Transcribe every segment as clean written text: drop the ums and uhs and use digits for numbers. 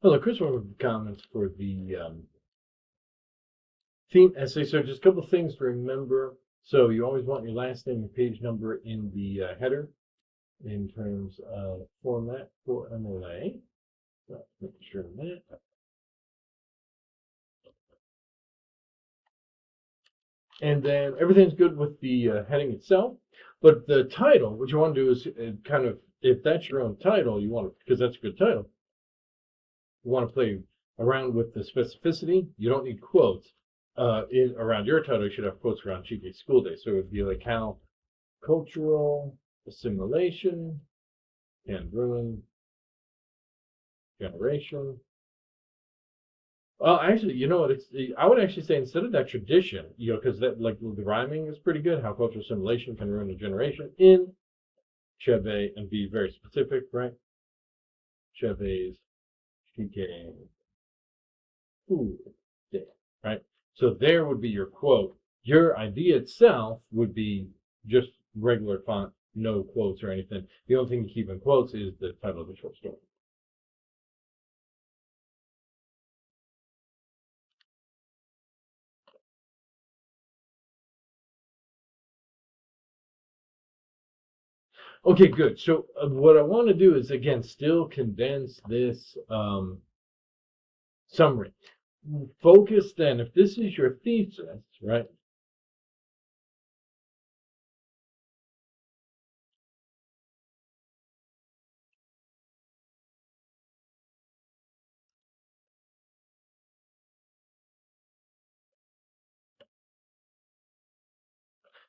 Hello, Chris. One with comments for the theme essay. So just a couple of things to remember. So you always want your last name and page number in the header in terms of format for MLA. So make sure of that. And then everything's good with the heading itself. But the title, what you want to do is kind of, if that's your own title, you want to, because that's a good title, you want to play around with the specificity. You don't need quotes. Around your title, you should have quotes around Cheeky School Day. So it would be like how cultural assimilation can ruin generation. Well, actually, you know what? I would actually say instead of that tradition, because that like the rhyming is pretty good. How cultural assimilation can ruin a generation in Cheve and be very specific, right? Cheve's Cheeky School Day, right? So there would be your quote. Your idea itself would be just regular font, no quotes or anything. The only thing you keep in quotes is the title of the short story. Okay, good. So what I want to do is again still condense this summary. Focus then, if this is your thesis, right?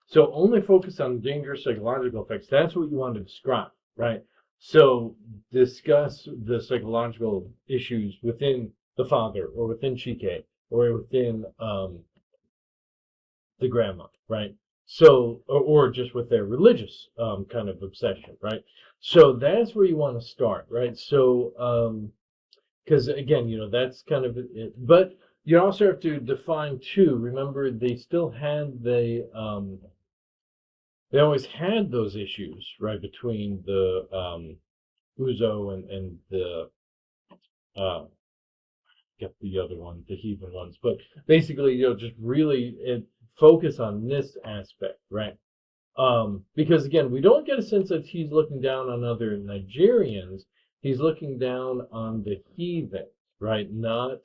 So only focus on dangerous psychological effects. That's what you want to describe, right? So discuss the psychological issues within the father or within Chike or within the grandma, right? So, or just with their religious kind of obsession, right? So that's where you want to start, right? So, because again, that's kind of it. But you also have to define too. Remember, they still had they always had those issues, right, between the Uzo and the get the other one, the heathen ones. But basically, just really focus on this aspect, right? Because again, we don't get a sense that he's looking down on other Nigerians. He's looking down on the heathen, right? Not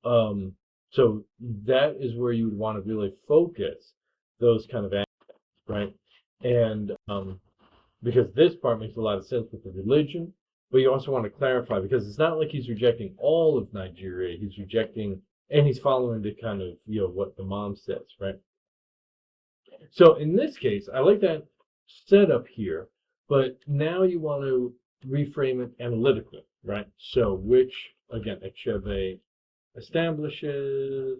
so that is where you would want to really focus those kind of aspects, right? And because this part makes a lot of sense with the religion, but you also want to clarify because it's not like he's rejecting all of Nigeria. He's rejecting and he's following the kind of what the mom says, right? So in this case, I like that setup here, but now you want to reframe it analytically, right? So which again, Echeve establishes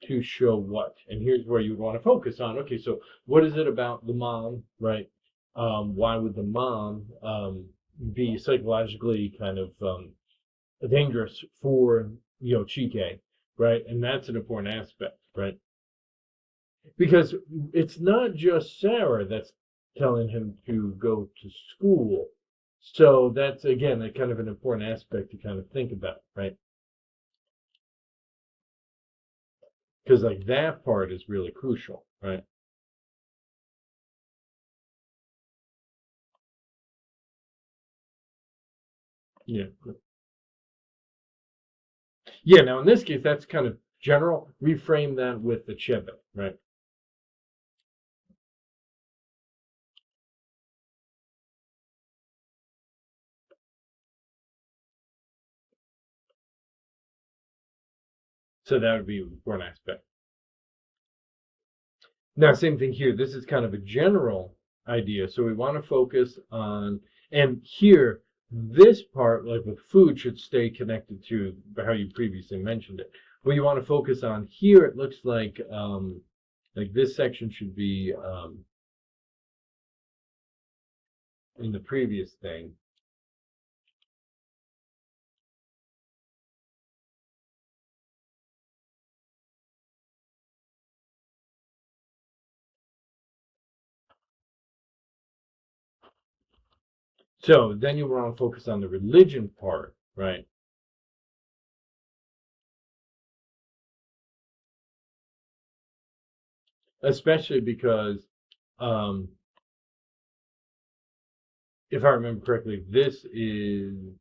to show what, and here's where you want to focus on. Okay, so what is it about the mom, right? Why would the mom be psychologically kind of dangerous for Chike, right? And that's an important aspect, right? Because it's not just Sarah that's telling him to go to school. So that's again a kind of an important aspect to kind of think about, right? Because like that part is really crucial, right? Yeah. Yeah, now in this case, that's kind of general. Reframe that with the Chebe, right? So that would be one aspect. Now, same thing here. This is kind of a general idea. So we want to focus on, and here, this part, like with food, should stay connected to how you previously mentioned it. What you want to focus on here, it looks like this section should be in the previous thing. So then you want to focus on the religion part, right? especially because, if I remember correctly, this is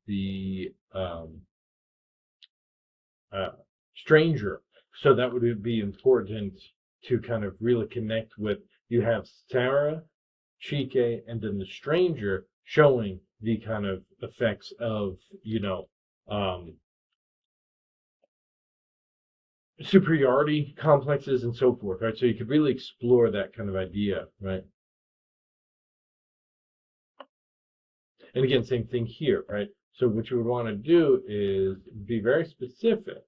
the stranger. So that would be important to kind of really connect with. You have Sarah, Chike, and then the stranger showing the kind of effects of, um, superiority complexes and so forth, right? So you could really explore that kind of idea, right? And again, same thing here, right? So what you would want to do is be very specific.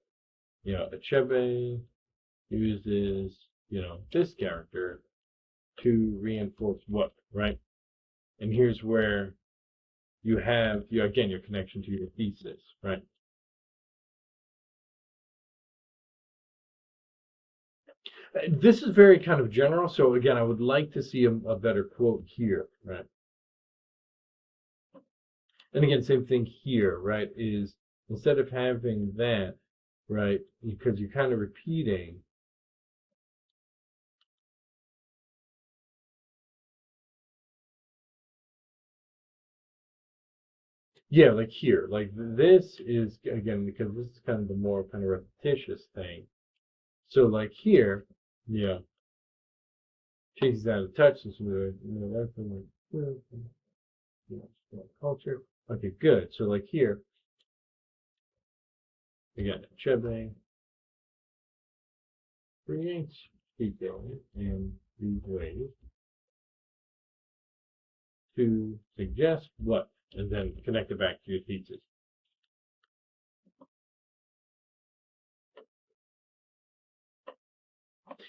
Achebe uses, this character to reinforce what, right? And here's where you have, again, your connection to your thesis, right? This is very kind of general. So again, I would like to see a better quote here, right? And again, same thing here, right? Is instead of having that, right? Because you're kind of repeating. Yeah, like here, like this is again because this is kind of the more kind of repetitious thing. So like here, yeah, chases out of touch. This that's culture. Okay, good. So like here, again, Chebe creates people in these ways to suggest what, and then connect it back to your thesis.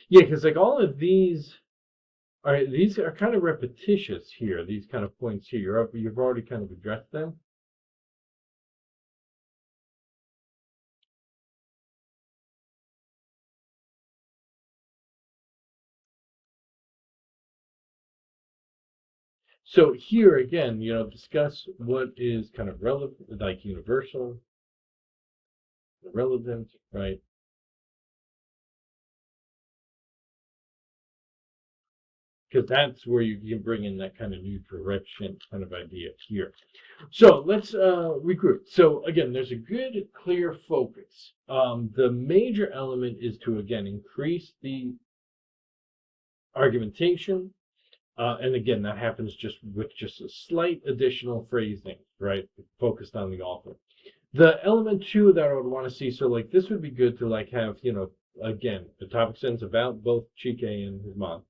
Yeah, because like all of these are kind of repetitious here. These kind of points here, you've already kind of addressed them. So here again, discuss what is kind of relevant, like universal, relevant, right? Because that's where you can bring in that kind of new direction kind of idea here. So let's regroup. So again, there's a good, clear focus. The major element is to again increase the argumentation, and again, that happens just with just a slight additional phrasing, right? Focused on the author. The element two that I would want to see, so like this would be good to like have, again, the topic sentence about both Chike and his mom,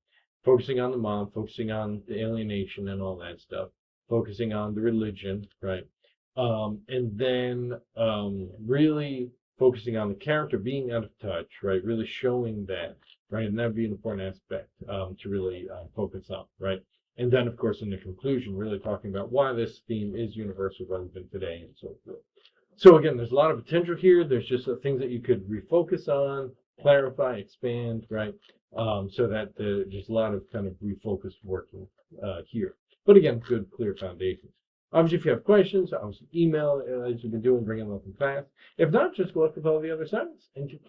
focusing on the mom, focusing on the alienation and all that stuff, focusing on the religion, right? And then really focusing on the character being out of touch, right? Really showing that, right? And that'd be an important aspect to really focus on, right? And then, of course, in the conclusion, really talking about why this theme is universal relevant today and so forth. So again, there's a lot of potential here. There's just things that you could refocus on, clarify, expand, right? So that there's just a lot of kind of refocused working here. But again, good, clear foundations. Obviously, if you have questions, obviously email as you've been doing, bring them up in class. If not, just go up with all the other assignments and keep